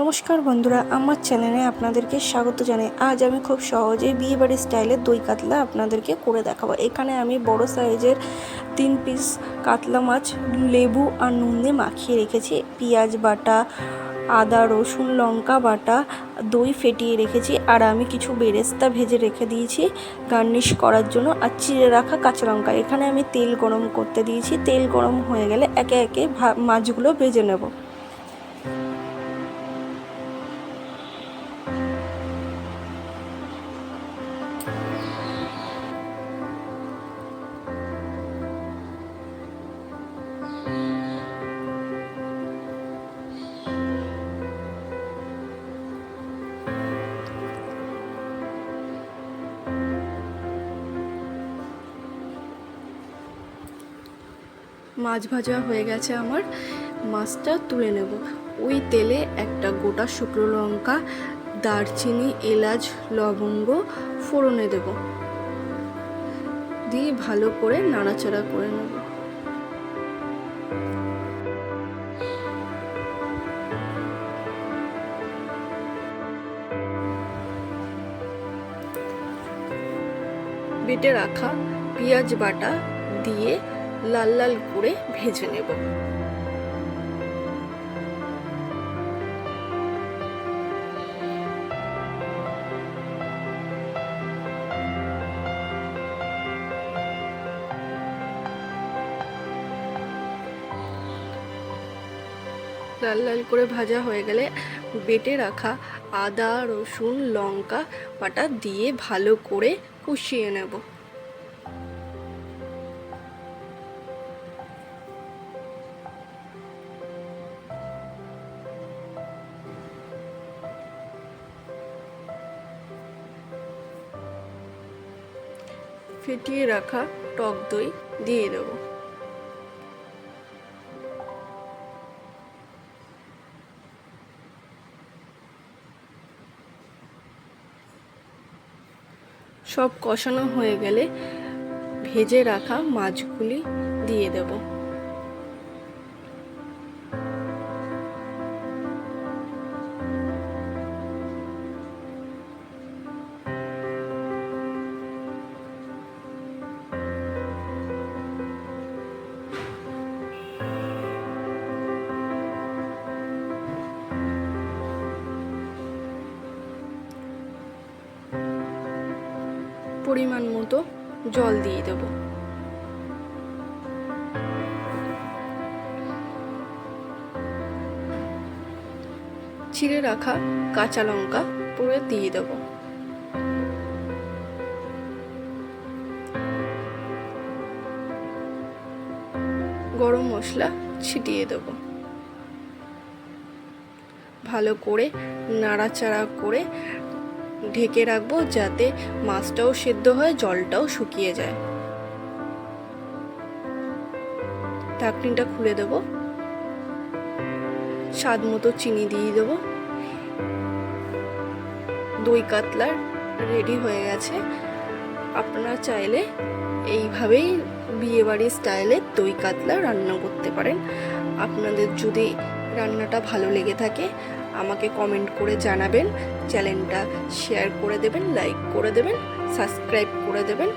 নমস্কার বন্ধুরা, আমার চ্যানেলে আপনাদেরকে স্বাগত জানাই। আজ আমি খুব সহজেই বিয়েবাড়ির স্টাইলে দই কাতলা আপনাদেরকে করে দেখাবো। এখানে আমি বড় সাইজের 3 পিস কাতলা মাছ লেবু আর নুন দিয়ে মাখিয়ে রেখেছি। পেঁয়াজ বাটা, আদা রসুন লঙ্কা বাটা, দই ফেটিয়ে রেখেছি। আর আমি কিছু বেরেস্তা ভেজে রেখে দিয়েছি গার্নিশ করার জন্য, আর চিড়ে রাখা কাঁচা লঙ্কা। এখানে আমি তেল গরম করতে দিয়েছি। তেল গরম হয়ে গেলে একে একে মাছগুলো ভেজে নেব। মাছ ভাজা হয়ে গেছে আমার, মাছটা তুলে নেব। ওই তেলে একটা গোটা শুকনো লঙ্কা, দারচিনি, এলাচ, লবঙ্গ ফোড়নে দেব, দিয়ে ভালো করে নাড়াচাড়া করে নেব। বেটে রাখা পেঁয়াজ বাটা দিয়ে লাল লাল করে ভেজে নেব। লাল লাল করে ভাজা হয়ে গেলে বেটে রাখা আদা রসুন লঙ্কা বাটা দিয়ে ভালো করে কষিয়ে নেব। ফেটিয়ে রাখা টক দই দিয়ে দেব। সব কষানো হয়ে গেলে ভেজে রাখা মাছগুলি দিয়ে দেব। পরিমাণ মতো জল দিয়ে দেব। ছিঁড়ে রাখা কাঁচা লঙ্কা পুরো দিয়ে দেব। গরম মশলা ছিটিয়ে দেব। ভালো করে নাড়াচাড়া করে ঢেকে রাখবো, যাতে মাছটাও সেদ্ধ হয়, জলটাও শুকিয়ে যায়। ঢাকনিটা খুলে দেব। স্বাদ মতো চিনি দিয়ে দেব। দই কাতলা রেডি হয়ে গেছে। আপনারা চাইলে এইভাবেই বিয়েবাড়ির স্টাইলে দই কাতলা রান্না করতে পারেন। আপনাদের যদি রান্নাটা ভালো লেগে থাকে আমাকে কমেন্ট করে জানাবেন, চ্যানেলটা শেয়ার করে দেবেন, লাইক করে দেবেন, সাবস্ক্রাইব করে দেবেন।